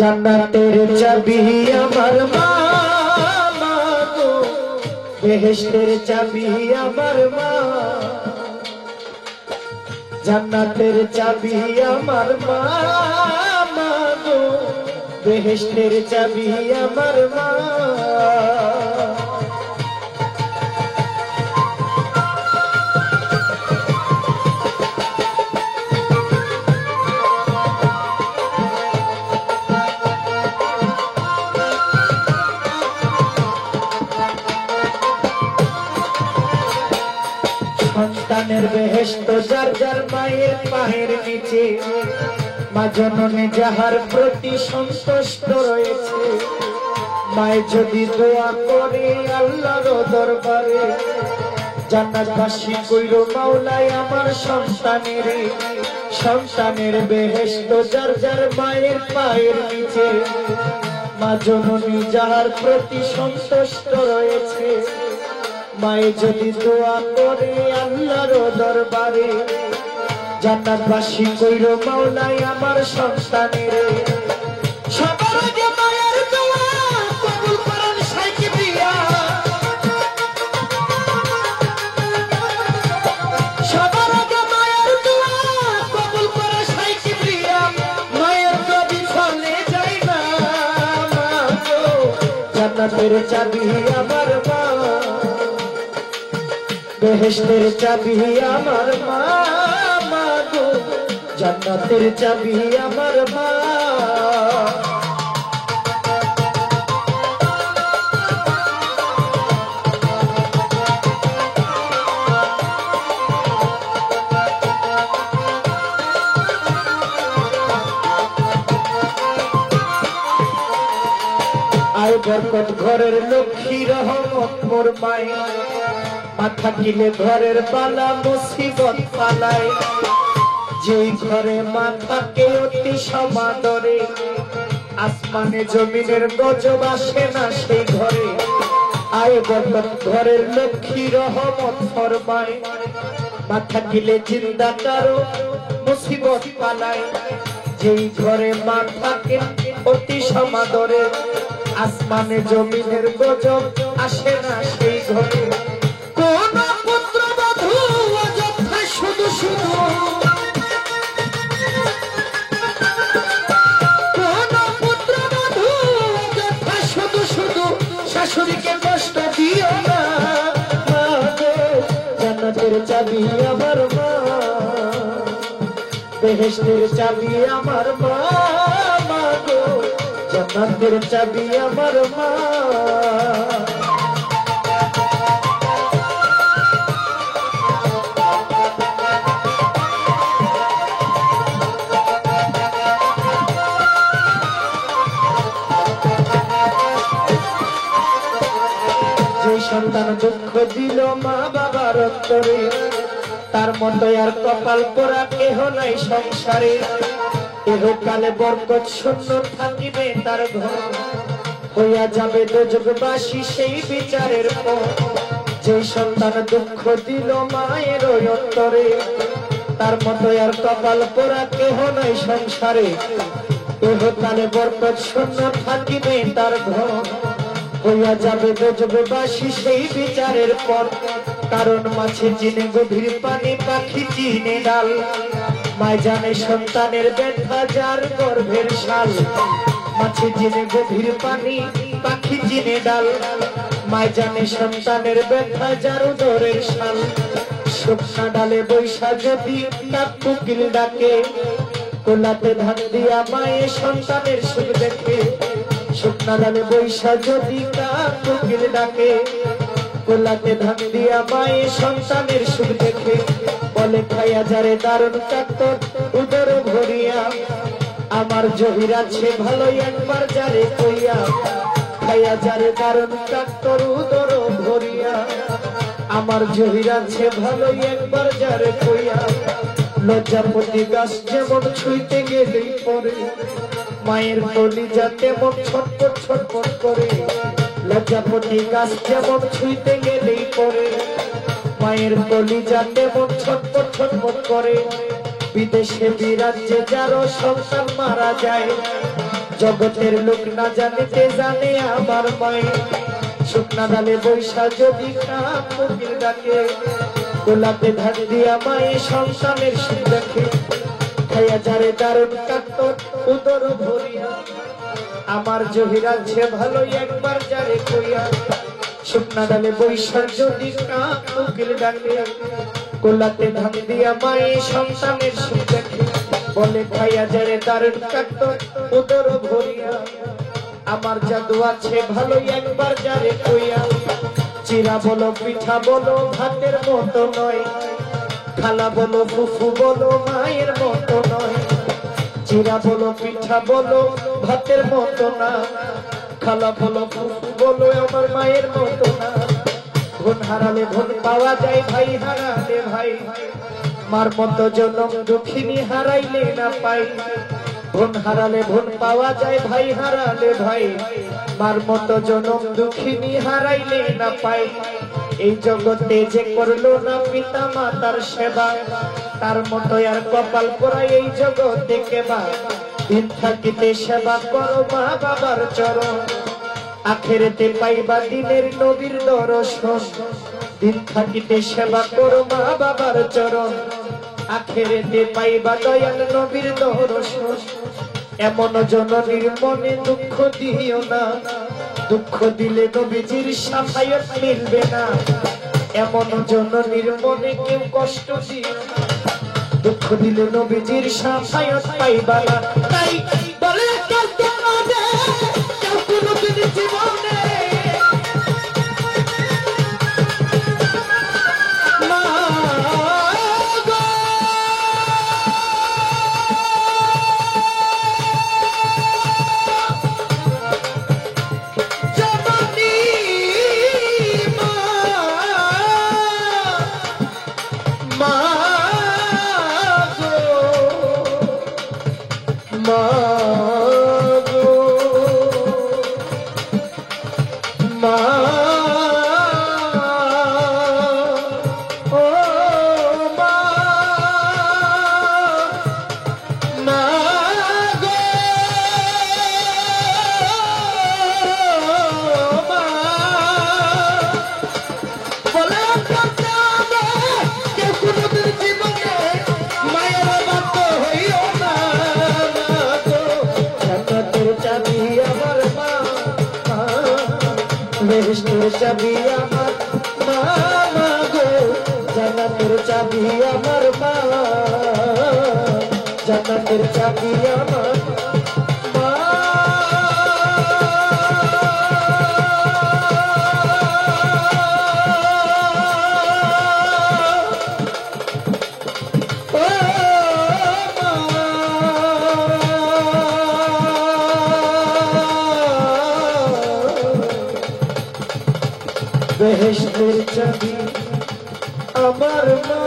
জান্নাতের চাবি আমার মা, গো বেহেশতের চাবি আমার মা। জান্নাতের চাবি আমার মা, গো বেহেশতের চাবি আমার মা। সন্তানের বেহেশত যার যার মায়ের পায়ের নিচে, মা জননী যাহার প্রতি সন্তুষ্ট রয়েছে। মায়ে যদি দোয়া করে আল্লাহর দরবারে, জান্নাতবাসী কইর মাওলাই আমার সন্তানের। সন্তানের বেহেশত যার যার মায়ের পায়ের নিচে, মা জননী যাহার প্রতি সন্তুষ্ট রয়েছে। মায়ে যদি দোয়া করে আল্লাহর দরবারে, জান্নাতবাসী কইর মাওলাই আমার সন্তানের। সবার আগে মায়ের দোয়া কবুল করেন শাইখ কিবরিয়া। সবার আগে মায়ের দোয়া কবুল করে শাইখ কিবরিয়া। মায়ের যদি চলে যায় না মা গো, জান্নাতের চাবি আমার মা, বেহেশতের চাবি আমার মা, গো জান্নাতের চাবি আমার মা। আয় বরকত ঘরের লক্ষ্মী রহমত মোর মায়ে, মাথা কিলে ঘরের পালা মুসিবত পালায়। যেই ঘরে মাথাকে অতি সমাদরে, আসমানে জমিনের গজব আসে না সেই ঘরে। আয় বরকত ঘরের লক্ষ্মী রহমত ফরমায়, মাথা কিলে জিন্দা কারো মুসিবত পালায়। যেই ঘরে মাথাকে অতি সমাদরে, আসমানে জমিনের গজব আসে না সেই ঘরে। কোন পুত্রবধূ অযথায় শুধু শুধু, কোন পুত্রবধূ অযথায় শুধু শুধু শাশুড়িকে কষ্ট দিও না। জান্নাতের চাবি আমার মা, বেহেশতের চাবি আমার মা, গো জান্নাতের চাবি আমার মা। সন্তান দুঃখ দিল মা বাবার অন্তরে, তার মতো আর কপাল পোড়া কেহ নাই সংসারে। এহকালে বরকত শূন্য থাকিবে তার ঘর, হইয়া যাবে দোজখবাসী সেই বিচারের পর। যে সন্তান দুঃখ দিল মায়ের অন্তরে, তার মতো আর কপাল পোড়া কেহ নাই সংসারে। এহকালে বরকত শূন্য থাকিবে তার ঘর, হইয়া যাবে দোজখবাসী সেই বিচারের পর। কারণ মাছে চিনে গভীর পানি, পাখি চিনে ডাল। মায় জানে সন্তানের ব্যথা যার গর্ভের শাল। মাছে চিনে গভীর পানি, পাখি চিনে ডাল। মায় জানে সন্তানের ব্যথা যার উদরের শাল। শুকনা ডালে বৈশা যদি তার কোকিল ডাকে, কোলাতে ধান দিয়া মায়ে সন্তানের সুখ দেখে। শুকনা ডালে বৈশা যদি তার কোকিল ডাকে, কোলাতে ধান দিয়া মায়ে সন্তানের সুখ দেখে। বলে খাইয়া যারে দারুণ কাতর উদর ভরিয়া, আমার জহির আছে ভালো একবার যারে কইয়া। খাইয়া যারে দারুণ কাতর উদর ভরিয়া, আমার জহির আছে ভালো একবার যারে কইয়া। লজ্জাপতি গাছ যেমন ছুঁইতে গেলেই পরে, মায়ের কলিজা তেমন ছটপট ছটপট করে। লজ্জাপতি গাছ যেমন ছুঁইতে গেলেই পরে, মায়ের কলিজা তেমন ছটপট ছটপট করে। বিদেশে বিরাজ্যে যারো সন্তান মারা যায়, জগতের লোক না জানিতে জানে আমার মায়ের শুকনা ডালে বৈশা যদি কাক কোকিল ডাকে গোলাপে ধান দিয়া মায়ে সন্তানের সুখ দেখে খাইয়া যারে দারুণ কাটত উদর ভরিয়া আমার জহিরাছে ভালোই একবার যারে কইয়া শুকনা ডালে বৈশা যদি কাক কোকিল ডাকে গোলাপে ধান দিয়া মায়ে সন্তানের সুখ দেখে বলে খাইয়া যারে দারুণ কাটত উদর ভরিয়া আমার জাদু আছে ভালোই একবার যারে কইয়া চিরা বলো পিঠা বলো ভাতের মতো নয় খালা বলো ফুফু বলো মায়ের মতো নয় চিরা বলো পিঠা বলো ভাতের মতো না খালা বলো ফুফু বলো আমার মায়ের মতো না ধন হারালে ধন পাওয়া যায় ভাই হারালে ভাই মার মতো জনম দুঃখিনী হারাইলে না পাই ধন হারালে ধন পাওয়া যায় ভাই হারালে ভাই মার মতো জনম দুঃখিনী হারাইলে না পাই এই জগতে যে করলো না পিতা মাতার সেবা তার মতো আর কপাল পোড়া এই জগতে কেবা দিন থাকিতে সেবা করো মা বাবার চরণ আখেরেতে পাইবা দিনের নবীর দর্শন দিন থাকিতে সেবা করো মা বাবার চরণ আখেরেতে পাইবা দয়াল নবীর দর্শন এমন জননীর মনে দুঃখ দিও না দুঃখ দিলে নবীজির সাফায়াত মিলবে না এমন জননীর মনে কেউ কষ্ট দিও না দুঃখ দিলে নবীজির সাফায়াত পাইবা না তাই বলে কাঁদতে হবে কেউ কোনোদিন জীবনে বেহেশতের চাবি আমার মা গো জান্নাতের চাবি আমার মা জান্নাতের চাবি আমার মা বেহেশতের চাবি আমার মা